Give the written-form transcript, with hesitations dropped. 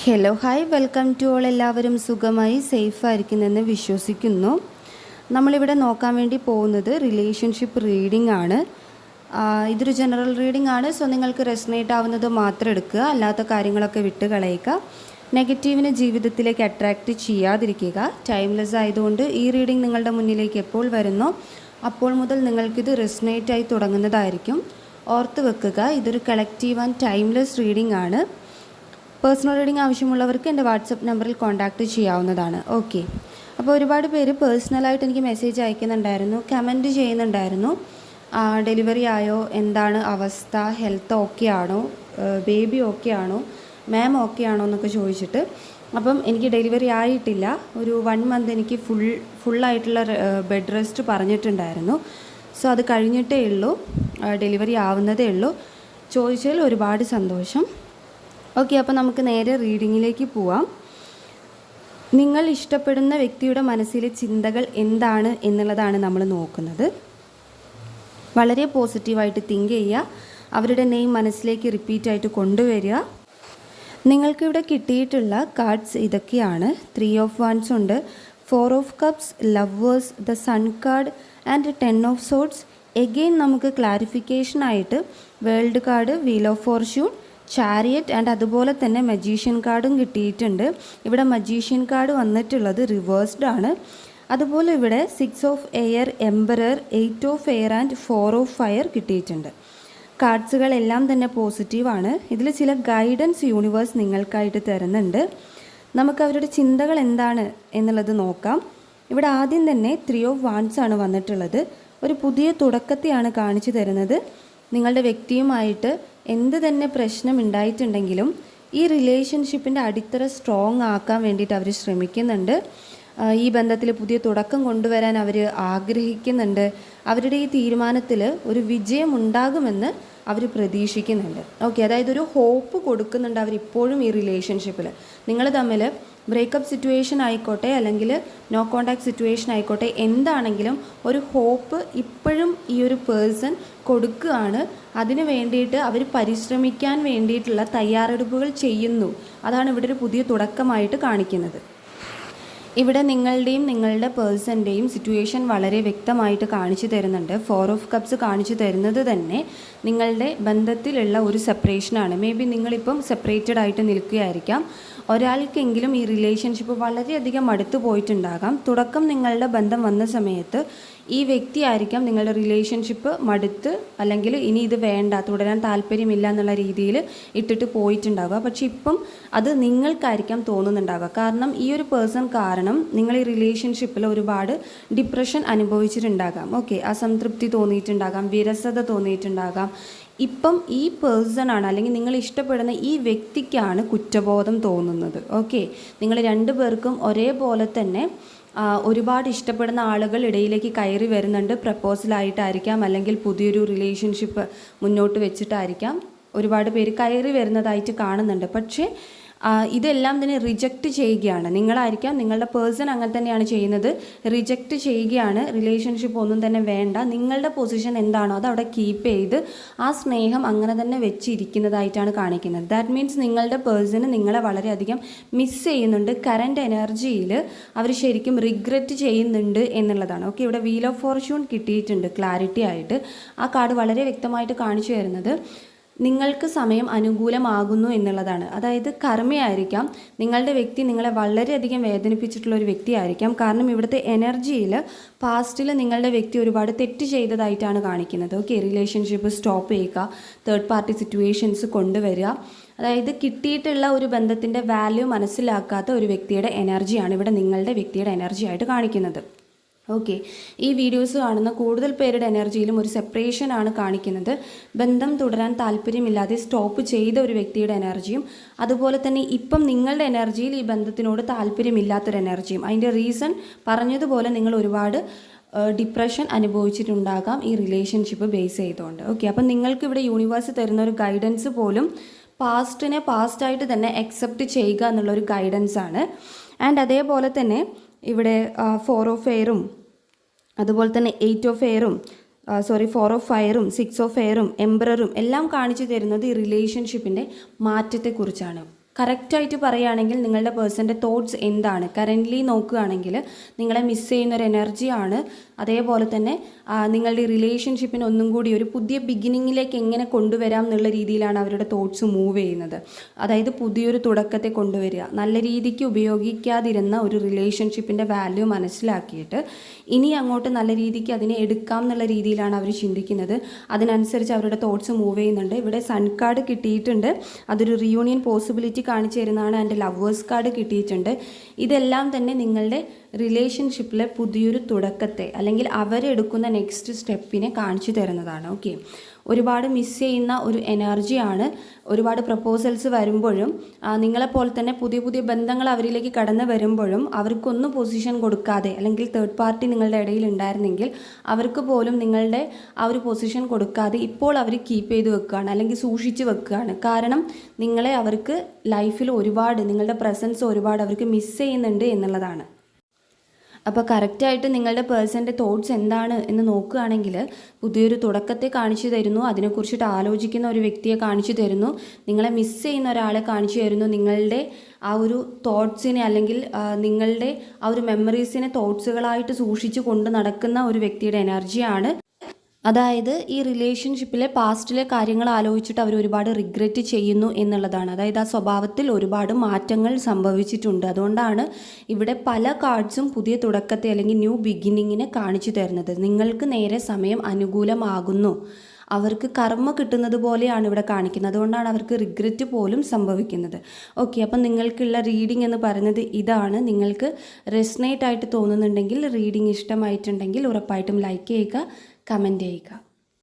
Hello hi welcome to all. എല്ലാവരും സുഖമായി സേഫായിരിക്കുന്നെന്ന് വിശ്വസിക്കുന്നു. നമ്മളിവിടെ നോക്കാൻ വേണ്ടി പോകുന്നത് റിലേഷൻഷിപ്പ് റീഡിംഗ് ആണ്. ഇതൊരു ജനറൽ റീഡിംഗ് ആണ്. സോ നിങ്ങൾക്ക് റെസനേറ്റ് ആവുന്നത് മാത്രം എടുക്കുക, അല്ലാത്ത കാര്യങ്ങളൊക്കെ വിട്ട് കളയുക. നെഗറ്റീവിനെ ജീവിതത്തിലേക്ക് അട്രാക്റ്റ് ചെയ്യാതിരിക്കുക. ടൈംലെസ് ആയതുകൊണ്ട് ഈ റീഡിംഗ് നിങ്ങളുടെ മുന്നിലേക്ക് എപ്പോൾ വരുന്നോ അപ്പോൾ മുതൽ നിങ്ങൾക്കിത് റെസനേറ്റ് ആയി തുടങ്ങുന്നതായിരിക്കും. ഓർത്ത് വെക്കുക, ഇതൊരു കളക്റ്റീവ് ആൻഡ് ടൈംലെസ് റീഡിംഗ് ആണ്. പേഴ്സണൽ റീഡിംഗ് ആവശ്യമുള്ളവർക്ക് എൻ്റെ വാട്സപ്പ് നമ്പറിൽ കോൺടാക്റ്റ് ചെയ്യാവുന്നതാണ്. ഓക്കെ, അപ്പോൾ ഒരുപാട് പേര് പേഴ്സണലായിട്ട് എനിക്ക് മെസ്സേജ് അയക്കുന്നുണ്ടായിരുന്നു, കമൻറ്റ് ചെയ്യുന്നുണ്ടായിരുന്നു. ഡെലിവറി ആയോ, എന്താണ് അവസ്ഥ, ഹെൽത്ത് ഓക്കെ ആണോ, ബേബി ഓക്കെ ആണോ, മാം ഓക്കെ ആണോ എന്നൊക്കെ ചോദിച്ചിട്ട്. അപ്പം എനിക്ക് ഡെലിവറി ആയിട്ടില്ല. ഒരു 1 മന്ത് എനിക്ക് ഫുള്ളായിട്ടുള്ള ബെഡ് റെസ്റ്റ് പറഞ്ഞിട്ടുണ്ടായിരുന്നു. സോ അത് കഴിഞ്ഞിട്ടേ ഉള്ളൂ, ഡെലിവറി ആവുന്നതേ ഉള്ളൂ. ചോദിച്ചതിൽ ഒരുപാട് സന്തോഷം. ഓക്കെ, അപ്പോൾ നമുക്ക് നേരെ റീഡിങ്ങിലേക്ക് പോവാം. നിങ്ങൾ ഇഷ്ടപ്പെടുന്ന വ്യക്തിയുടെ മനസ്സിലെ ചിന്തകൾ എന്താണ് എന്നുള്ളതാണ് നമ്മൾ നോക്കുന്നത്. വളരെ പോസിറ്റീവായിട്ട് തിങ്ക് ചെയ്യുക. അവരുടെ നെയിം മനസ്സിലേക്ക് റിപ്പീറ്റായിട്ട് കൊണ്ടുവരിക. നിങ്ങൾക്കിവിടെ കിട്ടിയിട്ടുള്ള കാർഡ്സ് ഇതൊക്കെയാണ്. 3 ഓഫ് വാൻഡ്സ് ഉണ്ട്, 4 of cups, lovers, the sun card and 10 of swords. Again നമുക്ക് ക്ലാരിഫിക്കേഷൻ ആയിട്ട് world card, wheel of fortune, chariot and അതുപോലെ തന്നെ മജീഷ്യൻ കാർഡും കിട്ടിയിട്ടുണ്ട്. ഇവിടെ മജീഷ്യൻ കാർഡ് വന്നിട്ടുള്ളത് റിവേഴ്സ്ഡ് ആണ്. അതുപോലെ ഇവിടെ 6 of air, emperor, 8 of air and 4 of fire കിട്ടിയിട്ടുണ്ട്. കാർഡ്സുകളെല്ലാം തന്നെ പോസിറ്റീവാണ്. ഇതിൽ ചില ഗൈഡൻസ് യൂണിവേഴ്സ് നിങ്ങൾക്കായിട്ട് തരുന്നുണ്ട്. നമുക്ക് അവരുടെ ചിന്തകൾ എന്താണ് എന്നുള്ളത് നോക്കാം. ഇവിടെ ആദ്യം തന്നെ 3 ഓഫ് വാൻഡ്സ് ആണ് വന്നിട്ടുള്ളത്. ഒരു പുതിയ തുടക്കത്തെയാണ് കാണിച്ചു തരുന്നത്. നിങ്ങളുടെ വ്യക്തിയുമായിട്ട് എന്ത് തന്നെ പ്രശ്നം ഉണ്ടായിട്ടുണ്ടെങ്കിലും ഈ റിലേഷൻഷിപ്പിൻ്റെ അടിത്തറ സ്ട്രോങ് ആക്കാൻ വേണ്ടിയിട്ട് അവർ ശ്രമിക്കുന്നുണ്ട്. ഈ ബന്ധത്തിൽ പുതിയ തുടക്കം കൊണ്ടുവരാൻ അവർ ആഗ്രഹിക്കുന്നുണ്ട്. അവരുടെ ഈ തീരുമാനത്തിൽ ഒരു വിജയം ഉണ്ടാകുമെന്ന് അവർ പ്രതീക്ഷിക്കുന്നുണ്ട്. ഓക്കെ, അതായത് ഒരു ഹോപ്പ് കൊടുക്കുന്നുണ്ട് അവരിപ്പോഴും ഈ റിലേഷൻഷിപ്പിൽ. നിങ്ങൾ തമ്മിൽ ബ്രേക്കപ്പ് സിറ്റുവേഷൻ ആയിക്കോട്ടെ, അല്ലെങ്കിൽ നോ കോണ്ടാക്ട് സിറ്റുവേഷൻ ആയിക്കോട്ടെ, എന്താണെങ്കിലും ഒരു ഹോപ്പ് ഇപ്പോഴും ഈ ഒരു പേഴ്സൺ കൊടുക്കുകയാണ്. അതിന് വേണ്ടിയിട്ട് അവർ പരിശ്രമിക്കാൻ വേണ്ടിയിട്ടുള്ള തയ്യാറെടുപ്പുകൾ ചെയ്യുന്നു. അതാണ് ഇവിടെ ഒരു പുതിയ തുടക്കമായിട്ട് കാണിക്കുന്നത്. ഇവിടെ നിങ്ങളുടെയും നിങ്ങളുടെ പേഴ്സൻ്റെയും സിറ്റുവേഷൻ വളരെ വ്യക്തമായിട്ട് കാണിച്ചു തരുന്നുണ്ട്. 4 ഓഫ് കപ്സ് കാണിച്ചു തരുന്നത് തന്നെ നിങ്ങളുടെ ബന്ധത്തിലുള്ള ഒരു സെപ്പറേഷനാണ്. മേ ബി നിങ്ങളിപ്പം സെപ്പറേറ്റഡ് ആയിട്ട് നിൽക്കുകയായിരിക്കാം. ഒരാൾക്കെങ്കിലും ഈ റിലേഷൻഷിപ്പ് വളരെയധികം മടുത്തു പോയിട്ടുണ്ടാകാം. തുടക്കം നിങ്ങളുടെ ബന്ധം വന്ന സമയത്ത് ഈ വ്യക്തിയായിരിക്കാം നിങ്ങളുടെ റിലേഷൻഷിപ്പ് മടുത്ത്, അല്ലെങ്കിൽ ഇനി ഇത് വേണ്ട, തുടരാൻ താല്പര്യമില്ല എന്നുള്ള രീതിയിൽ ഇട്ടിട്ട് പോയിട്ടുണ്ടാവുക. പക്ഷെ ഇപ്പം അത് നിങ്ങൾക്കായിരിക്കാം തോന്നുന്നുണ്ടാവുക. കാരണം ഈ ഒരു പേഴ്സൺ കാരണം നിങ്ങൾ ഈ റിലേഷൻഷിപ്പിൽ ഒരുപാട് ഡിപ്രഷൻ അനുഭവിച്ചിട്ടുണ്ടാകാം. ഓക്കെ, അസംതൃപ്തി തോന്നിയിട്ടുണ്ടാകാം, വിരസത തോന്നിയിട്ടുണ്ടാകാം. ഇപ്പം ഈ പേഴ്സണാണ്, അല്ലെങ്കിൽ നിങ്ങൾ ഇഷ്ടപ്പെടുന്ന ഈ വ്യക്തിക്കാണ് കുറ്റബോധം തോന്നുന്നത്. ഓക്കെ, നിങ്ങൾ 2 പേർക്കും ഒരേപോലെ തന്നെ ഒരുപാട് ഇഷ്ടപ്പെടുന്ന ആളുകൾ ഇടയിലേക്ക് കയറി വരുന്നുണ്ട്. പ്രപ്പോസലായിട്ടായിരിക്കാം, അല്ലെങ്കിൽ പുതിയൊരു റിലേഷൻഷിപ്പ് മുന്നോട്ട് വെച്ചിട്ടായിരിക്കാം ഒരുപാട് പേര് കയറി വരുന്നതായിട്ട് കാണുന്നുണ്ട്. പക്ഷേ ഇതെല്ലാം തന്നെ റിജക്റ്റ് ചെയ്യുകയാണ്. നിങ്ങളായിരിക്കാം, നിങ്ങളുടെ പേഴ്സൺ അങ്ങനെ തന്നെയാണ് ചെയ്യുന്നത്, റിജക്റ്റ് ചെയ്യുകയാണ്. റിലേഷൻഷിപ്പ് ഒന്നും തന്നെ വേണ്ട, നിങ്ങളുടെ പൊസിഷൻ എന്താണോ അത് അവിടെ കീപ്പ് ചെയ്ത് ആ സ്നേഹം അങ്ങനെ തന്നെ വെച്ചിരിക്കുന്നതായിട്ടാണ് കാണിക്കുന്നത്. ദാറ്റ് മീൻസ് നിങ്ങളുടെ പേഴ്സണ് നിങ്ങളെ വളരെയധികം മിസ് ചെയ്യുന്നുണ്ട്. കറൻറ്റ് എനർജിയിൽ അവർ ശരിക്കും റിഗ്രറ്റ് ചെയ്യുന്നുണ്ട് എന്നുള്ളതാണ്. ഓക്കെ, ഇവിടെ വീൽ ഓഫ് ഫോർച്യൂൺ കിട്ടിയിട്ടുണ്ട് ക്ലാരിറ്റി ആയിട്ട്. ആ കാർഡ് വളരെ വ്യക്തമായിട്ട് കാണിച്ചു തരുന്നത് നിങ്ങൾക്ക് സമയം അനുകൂലമാകുന്നു എന്നുള്ളതാണ്. അതായത് കർമ്മയായിരിക്കാം, നിങ്ങളുടെ വ്യക്തി നിങ്ങളെ വളരെയധികം വേദനിപ്പിച്ചിട്ടുള്ള ഒരു വ്യക്തിയായിരിക്കാം. കാരണം ഇവിടുത്തെ എനർജിയിൽ പാസ്റ്റിൽ നിങ്ങളുടെ വ്യക്തി ഒരുപാട് തെറ്റ് ചെയ്തതായിട്ടാണ് കാണിക്കുന്നത്. ഓക്കെ, റിലേഷൻഷിപ്പ് സ്റ്റോപ്പ് ചെയ്യുക, തേർഡ് പാർട്ടി സിറ്റുവേഷൻസ് കൊണ്ടുവരിക, അതായത് കിട്ടിയിട്ടുള്ള ഒരു ബന്ധത്തിൻ്റെ വാല്യൂ മനസ്സിലാക്കാത്ത ഒരു വ്യക്തിയുടെ എനർജിയാണ് ഇവിടെ നിങ്ങളുടെ വ്യക്തിയുടെ എനർജി ആയിട്ട് കാണിക്കുന്നത്. ഓക്കെ, ഈ വീഡിയോസ് കാണുന്ന കൂടുതൽ പേരുടെ എനർജിയിലും ഒരു സെപ്പറേഷനാണ് കാണിക്കുന്നത്. ബന്ധം തുടരാൻ താല്പര്യമില്ലാതെ സ്റ്റോപ്പ് ചെയ്ത ഒരു വ്യക്തിയുടെ എനർജിയും, അതുപോലെ തന്നെ ഇപ്പം നിങ്ങളുടെ എനർജിയിൽ ഈ ബന്ധത്തിനോട് താല്പര്യമില്ലാത്തൊരു എനർജിയും. അതിൻ്റെ റീസൺ പറഞ്ഞതുപോലെ നിങ്ങൾ ഒരുപാട് ഡിപ്രഷൻ അനുഭവിച്ചിട്ടുണ്ടാകാം ഈ റിലേഷൻഷിപ്പ് ബേസ് ചെയ്തുകൊണ്ട്. ഓക്കെ, അപ്പം നിങ്ങൾക്ക് ഇവിടെ യൂണിവേഴ്സ് തരുന്ന ഒരു ഗൈഡൻസ് പോലും പാസ്റ്റിനെ പാസ്റ്റായിട്ട് തന്നെ അക്സെപ്റ്റ് ചെയ്യുക എന്നുള്ളൊരു ഗൈഡൻസ് ആണ്. ആൻഡ് അതേപോലെ തന്നെ ഇവിടെ 4 ഓഫ് എയറും, അതുപോലെ തന്നെ 8 ഓഫ് എയറും, 4 ഓഫ് ഫയറും 6 ഓഫ് എയറും എംബററും എല്ലാം കാണിച്ചു തരുന്നത് ഈ റിലേഷൻഷിപ്പിൻ്റെ മാറ്റത്തെക്കുറിച്ചാണ്. കറക്റ്റായിട്ട് പറയുകയാണെങ്കിൽ നിങ്ങളുടെ പേഴ്സൻ്റെ തോട്ട്സ് എന്താണ് കറൻ്റ്ലി നോക്കുകയാണെങ്കിൽ നിങ്ങളെ മിസ് ചെയ്യുന്നൊരു എനർജിയാണ്. അതേപോലെ തന്നെ നിങ്ങളുടെ റിലേഷൻഷിപ്പിന് ഒന്നും കൂടി ഒരു പുതിയ ബിഗിനിങ്ങിലേക്ക് എങ്ങനെ കൊണ്ടുവരാം എന്നുള്ള രീതിയിലാണ് അവരുടെ തോട്ട്സ് മൂവ് ചെയ്യുന്നത്. അതായത് പുതിയൊരു തുടക്കത്തെ കൊണ്ടുവരിക, നല്ല രീതിക്ക് ഉപയോഗിക്കാതിരുന്ന ഒരു റിലേഷൻഷിപ്പിൻ്റെ വാല്യൂ മനസ്സിലാക്കിയിട്ട് ഇനി അങ്ങോട്ട് നല്ല രീതിക്ക് അതിനെ എടുക്കാം എന്നുള്ള രീതിയിലാണ് അവർ ചിന്തിക്കുന്നത്. അതിനനുസരിച്ച് അവരുടെ തോട്ട്സ് മൂവ് ചെയ്യുന്നുണ്ട്. ഇവിടെ സൺ കാർഡ് കിട്ടിയിട്ടുണ്ട്, അതൊരു റിയൂണിയൻ പോസിബിലിറ്റി കാണിച്ചു തരുന്നതാണ്. ആൻഡ് ലവേഴ്സ് കാർഡ് കിട്ടിയിട്ടുണ്ട്. ഇതെല്ലാം തന്നെ നിങ്ങളുടെ റിലേഷൻഷിപ്പിലെ പുതിയൊരു തുടക്കത്തെ അല്ലെങ്കിൽ അവരെടുക്കുന്ന നെക്സ്റ്റ് സ്റ്റെപ്പിനെ കാണിച്ചു തരുന്നതാണ്. ഓക്കെ, ഒരുപാട് മിസ് ചെയ്യുന്ന ഒരു എനർജിയാണ്. ഒരുപാട് പ്രപ്പോസൽസ് വരുമ്പോഴും നിങ്ങളെപ്പോലെ തന്നെ പുതിയ പുതിയ ബന്ധങ്ങൾ അവരിലേക്ക് കടന്നു വരുമ്പോഴും അവർക്കൊന്നും പൊസിഷൻ കൊടുക്കാതെ, അല്ലെങ്കിൽ തേർഡ് പാർട്ടി നിങ്ങളുടെ ഇടയിൽ ഉണ്ടായിരുന്നെങ്കിൽ അവർക്ക് പോലും നിങ്ങളുടെ ആ ഒരു പൊസിഷൻ കൊടുക്കാതെ ഇപ്പോൾ അവർ കീപ്പ് ചെയ്ത് വെക്കുകയാണ്, അല്ലെങ്കിൽ സൂക്ഷിച്ച് വെക്കുകയാണ്. കാരണം നിങ്ങളെ അവർക്ക് ലൈഫിൽ ഒരുപാട്, നിങ്ങളുടെ പ്രസൻസ് ഒരുപാട് അവർക്ക് മിസ് ചെയ്യുന്നുണ്ട് എന്നുള്ളതാണ്. അപ്പോൾ കറക്റ്റായിട്ട് നിങ്ങളുടെ പേഴ്സൻ്റെ തോട്ട്സ് എന്താണ് എന്ന് നോക്കുകയാണെങ്കിൽ പുതിയൊരു തുടക്കത്തെ കാണിച്ചു തരുന്നു, അതിനെക്കുറിച്ചിട്ട് ആലോചിക്കുന്ന ഒരു വ്യക്തിയെ കാണിച്ചു തരുന്നു, നിങ്ങളെ മിസ് ചെയ്യുന്ന ഒരാളെ കാണിച്ചു തരുന്നു, നിങ്ങളുടെ ആ ഒരു തോട്ട്സിനെ അല്ലെങ്കിൽ നിങ്ങളുടെ ആ ഒരു മെമ്മറീസിനെ തോട്ട്സുകളായിട്ട് സൂക്ഷിച്ച് കൊണ്ട് നടക്കുന്ന ഒരു വ്യക്തിയുടെ എനർജിയാണ്. അതായത് ഈ റിലേഷൻഷിപ്പിലെ പാസ്റ്റിലെ കാര്യങ്ങൾ ആലോചിച്ചിട്ട് അവർ ഒരുപാട് റിഗ്രറ്റ് ചെയ്യുന്നു എന്നുള്ളതാണ്. അതായത് ആ സ്വഭാവത്തിൽ ഒരുപാട് മാറ്റങ്ങൾ സംഭവിച്ചിട്ടുണ്ട്. അതുകൊണ്ടാണ് ഇവിടെ പല കാർഡ്സും പുതിയ തുടക്കത്തെ അല്ലെങ്കിൽ ന്യൂ ബിഗിനിങ്ങിനെ കാണിച്ചു തരുന്നത്. നിങ്ങൾക്ക് നേരെ സമയം അനുകൂലമാകുന്നു, അവർക്ക് കർമ്മ കിട്ടുന്നത് പോലെയാണ് ഇവിടെ കാണിക്കുന്നത്. അതുകൊണ്ടാണ് അവർക്ക് റിഗ്രറ്റ് പോലും സംഭവിക്കുന്നത്. ഓക്കെ, അപ്പം നിങ്ങൾക്കുള്ള റീഡിംഗ് എന്ന് പറയുന്നത് ഇതാണ്. നിങ്ങൾക്ക് റെസനേറ്റ് ആയിട്ട് തോന്നുന്നുണ്ടെങ്കിൽ, റീഡിംഗ് ഇഷ്ടമായിട്ടുണ്ടെങ്കിൽ ഉറപ്പായിട്ടും ലൈക്ക് ചെയ്യുക, കമൻറ്റ് ചെയ്യുക.